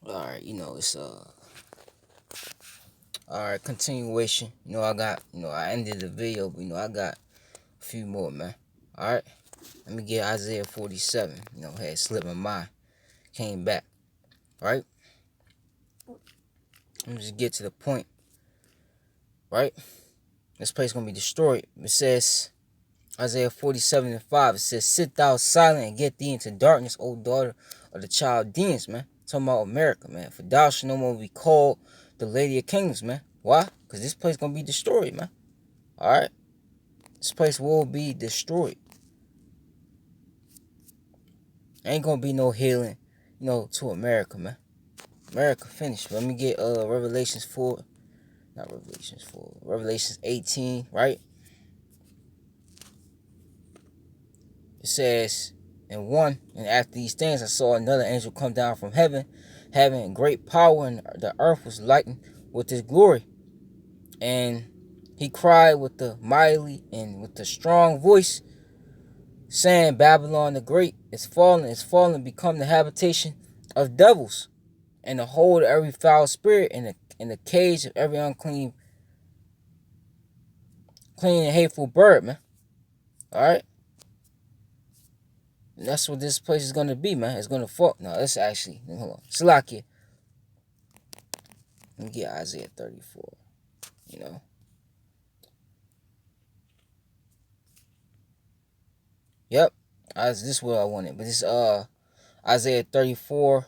All right, it's all right, continuation. I ended the video, but I got a few more, man. All right, let me get Isaiah 47. Had slipped my mind, came back. All right, let me just get to the point. Right, this place gonna be destroyed. It says Isaiah 47:5. It says, "Sit thou silent and get thee into darkness, O daughter of the Chaldeans," man. Talking about America, man. For thou shalt no more be called the Lady of Kingdoms, man. Why? Because this place gonna be destroyed, man. All right, this place will be destroyed. Ain't gonna be no healing, to America, man. America finished. Let me get Revelations 4, not Revelations 4, Revelations 18, right? It says, and after these things I saw another angel come down from heaven, having great power, and the earth was lightened with his glory. And he cried with the mightily and with the strong voice, saying, Babylon the Great is fallen, become the habitation of devils, and the hold of every foul spirit, and the cage of every unclean, clean and hateful bird, man. Alright? That's what this place is gonna be, man. It's gonna fall. No, let's actually, hold on. Salakia. Let me get Isaiah 34. You know. Yep. This is what I wanted. But this Isaiah 34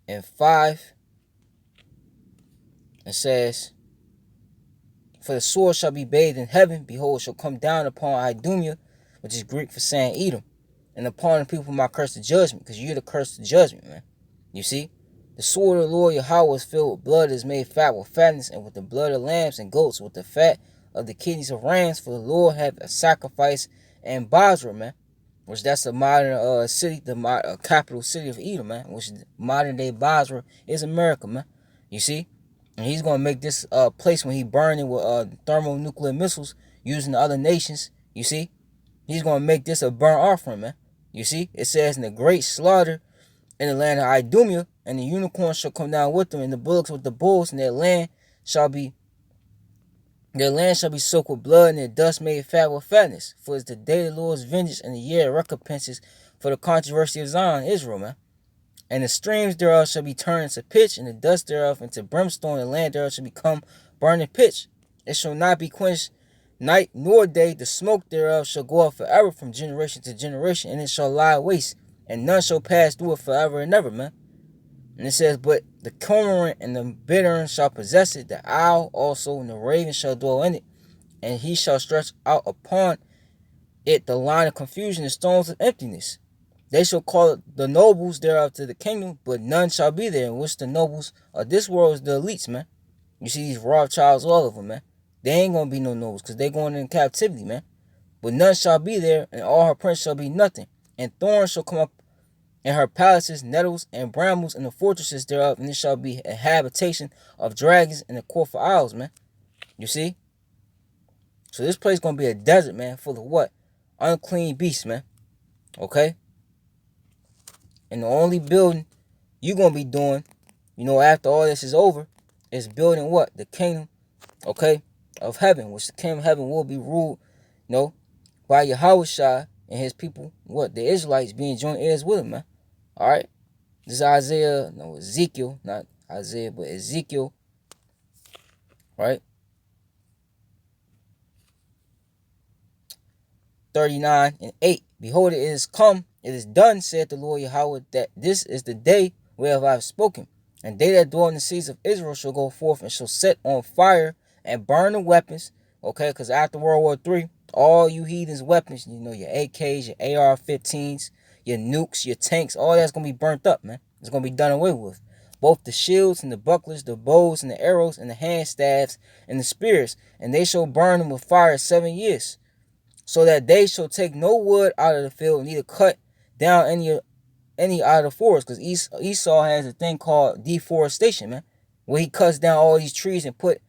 and 5. It says, For the sword shall be bathed in heaven, behold, shall come down upon Idumea, which is Greek for saying Edom, and upon the people my curse of judgment, because you're the curse of judgment, man. You see? The sword of the Lord Yahweh is filled with blood, is made fat with fatness, and with the blood of lambs and goats, with the fat of the kidneys of rams, for the Lord hath a sacrifice in Basra, man. Which that's the modern city, the capital city of Edom, man. Which modern day Basra is America, man. You see? And he's gonna make this place when he burning with thermonuclear missiles using the other nations. You see? He's gonna make this a burnt offering, man. You see? It says in the great slaughter in the land of Idumea, and the unicorns shall come down with them, and the bullocks with the bulls, and shall be their land shall be soaked with blood, and their dust made fat with fatness. For it's the day of the Lord's vengeance, and the year of recompenses for the controversy of Zion, Israel, man. And the streams thereof shall be turned into pitch, and the dust thereof into brimstone, and the land thereof shall become burning pitch. It shall not be quenched night nor day. The smoke thereof shall go up forever from generation to generation, and it shall lie waste, and none shall pass through it forever and ever, man. And it says, But the cormorant and the bittern shall possess it, the owl also, and the raven shall dwell in it, and he shall stretch out upon it the line of confusion and stones of emptiness. They shall call it the nobles thereof to the kingdom, but none shall be there. In which the nobles of this world is the elites, man. You see these Rothschilds, all of them, man. They ain't gonna be no nobles, because they going in captivity, man. But none shall be there, and all her prince shall be nothing. And thorns shall come up in her palaces, nettles and brambles in the fortresses thereof, and it shall be a habitation of dragons in the court for owls, man. You see? So this place gonna be a desert, man, full of what? Unclean beasts, man. Okay? And the only building you gonna be doing, after all this is over, is building what? The kingdom, okay, of heaven, which the kingdom of heaven will be ruled, by Yahweh and his people, what? The Israelites being joint heirs with him, man. Alright? This is Ezekiel, not Isaiah, but Ezekiel, right? 39 and 8. Behold, it is come, it is done, saith the Lord Yahweh, that this is the day whereof I have spoken. And they that dwell in the cities of Israel shall go forth and shall set on fire and burn the weapons. Okay, because after World War III, all you heathens' weapons, your AKs, your AR-15s, your nukes, your tanks, all that's going to be burnt up, man. It's going to be done away with. Both the shields and the bucklers, the bows and the arrows and the hand staffs and the spears. And they shall burn them with fire 7 years, so that they shall take no wood out of the field, neither cut down any out of the forest. Because Esau has a thing called deforestation, man, where he cuts down all these trees and put,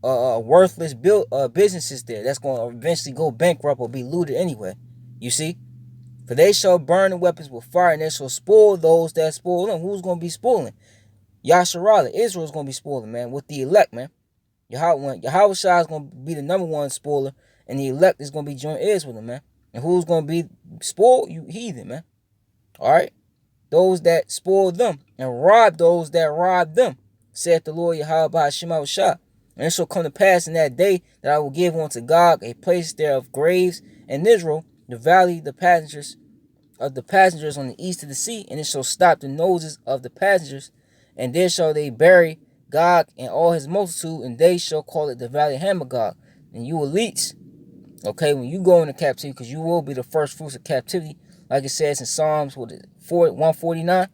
worthless businesses there that's going to eventually go bankrupt or be looted anyway. You see? For they shall burn the weapons with fire, and they shall spoil those that spoil them. Who's going to be spoiling? Yasharala, Israel's going to be spoiling, man, with the elect, man. Yahweh Shai is going to be the number one spoiler, and the elect is going to be joint heirs with him, man. And who's going to be spoiled? You heathen, man. All right? Those that spoil them and rob those that rob them, saith the Lord Yahweh Ba'ashim Shah. And it shall come to pass in that day that I will give unto Gog a place there of graves, and Israel, the valley, the passengers on the east of the sea, and it shall stop the noses of the passengers, and there shall they bury Gog and all his multitude, and they shall call it the valley of Hamagog. And you elites, okay, when you go into captivity, because you will be the first fruits of captivity, like it says in Psalms 149,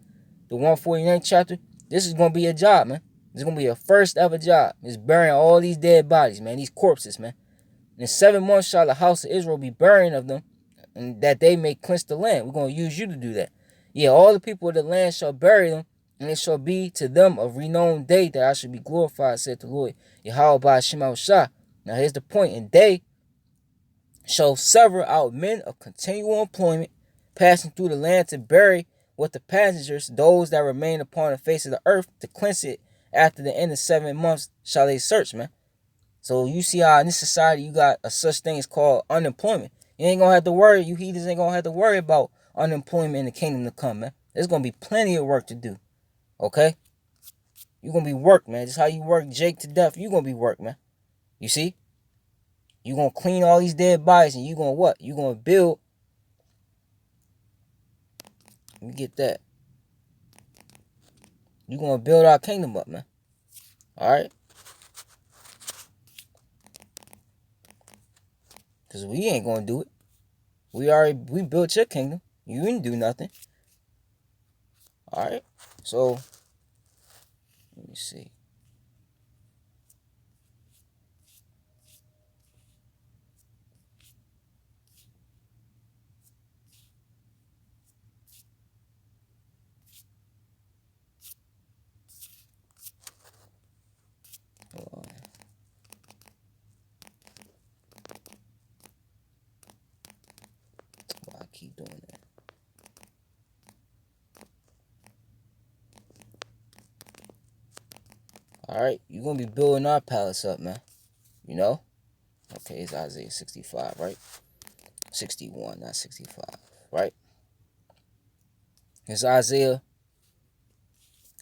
the 149th chapter, this is going to be a job, man. This is going to be your first ever job. It's burying all these dead bodies, man, these corpses, man. In 7 months shall the house of Israel be burying of them, and that they may cleanse the land. We're going to use you to do that. Yeah, all the people of the land shall bury them, and it shall be to them a renowned day that I shall be glorified, said the Lord Yahweh Ba'ashim Shah. Now here's the point. And they shall sever out men of continual employment, passing through the land to bury with the passengers those that remain upon the face of the earth, to cleanse it after the end of 7 months shall they search, man. So you see how in this society you got a such thing as called unemployment. You ain't gonna have to worry, you heathens ain't gonna have to worry about unemployment in the kingdom to come, man. There's gonna be plenty of work to do. Okay? You're gonna be worked, man. Just how you work Jake to death, you're gonna be worked, man. You see? You're gonna clean all these dead bodies, and you're gonna what? You're gonna build. Let me get that. You're gonna build our kingdom up, man. Alright? Because we ain't gonna do it. We built your kingdom. You didn't do nothing. Alright? So, let me see. Why I keep doing that? Alright, you're going to be building our palace up, man. You know? Okay, it's Isaiah 65, right? 61, not 65, right? It's Isaiah,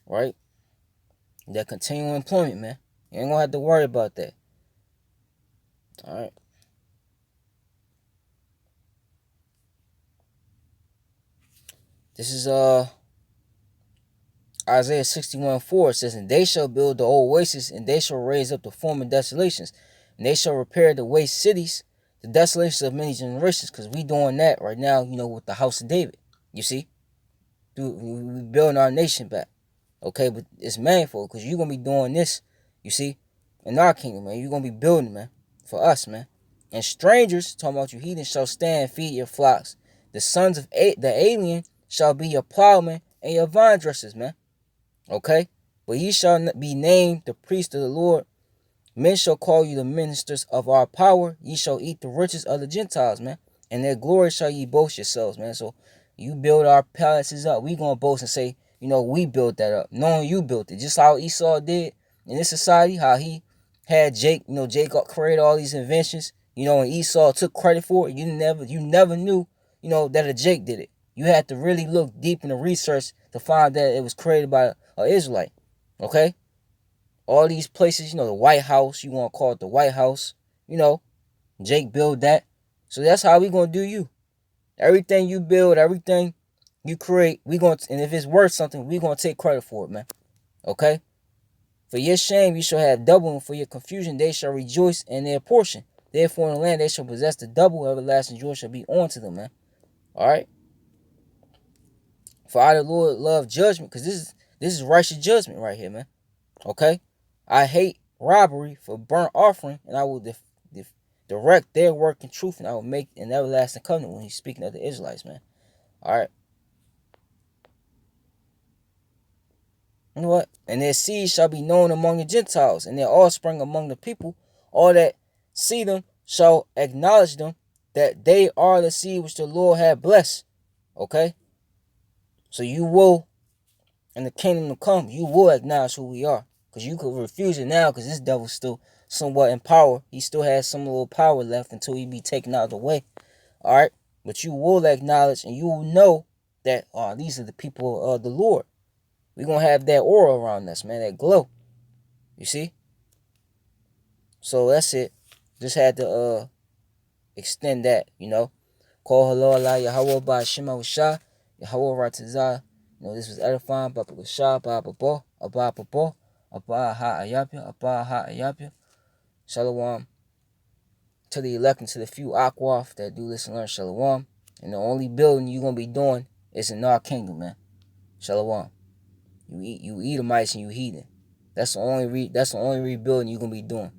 right? That continual employment, man. You ain't going to have to worry about that. Alright. This is Isaiah 61:4. It says, and they shall build the old wastes, and they shall raise up the former desolations, and they shall repair the waste cities, the desolations of many generations. Because we doing that right now, you know, with the house of David. You see? We building our nation back. Okay, but it's manful, because you're going to be doing this, you see, in our kingdom, man. You're going to be building, man, for us, man. And strangers, talking about you heathens, shall stand and feed your flocks. The sons of the alien shall be your plowmen and your vine dressers, man. Okay? But ye shall be named the priest of the Lord. Men shall call you the ministers of our power. Ye shall eat the riches of the Gentiles, man. And their glory shall ye boast yourselves, man. So you build our palaces up. We going to boast and say, you know, we built that up. Knowing you built it. Just how Esau did in this society. How he had Jake, you know, Jake created all these inventions. You know, and Esau took credit for it. You never knew, you know, that a Jake did it. You had to really look deep in the research to find that it was created by an Israelite. Okay? All these places, you know, the White House, you want to call it the White House. You know, Jake built that. So that's how we going to do you. Everything you build, everything you create, and if it's worth something, we going to take credit for it, man. Okay? For your shame you shall have double, and for your confusion they shall rejoice in their portion. Therefore in the land they shall possess the double, everlasting joy shall be on to them, man. Alright? For I, the Lord, love judgment, because this is righteous judgment right here, man. Okay? I hate robbery for burnt offering, and I will direct their work in truth, and I will make an everlasting covenant when he's speaking of the Israelites, man. Alright? You know what? And their seed shall be known among the Gentiles, and their offspring among the people. All that see them shall acknowledge them, that they are the seed which the Lord had blessed. Okay? So you will, in the kingdom to come, you will acknowledge who we are. Because you could refuse it now because this devil's still somewhat in power. He still has some little power left until he be taken out of the way. Alright? But you will acknowledge and you will know that these are the people of the Lord. We're going to have that aura around us, man, that glow. You see? So that's it. Just had to extend that, you know. Call hello Allah Yahweh by Shema Shah, Yahweh Ratazah. You know, this was edifying, Baba Shah, Baba Bo, Abba Bo, Abba Ha Ayapia, Abba Ha Ayapia. Shalom to the elect and to the few Akwaf that do listen and learn. Shalom. And the only building you're gonna be doing is in our kingdom, man. Shalom. You Edomites and you heathen. That's the only rebuilding you're gonna be doing.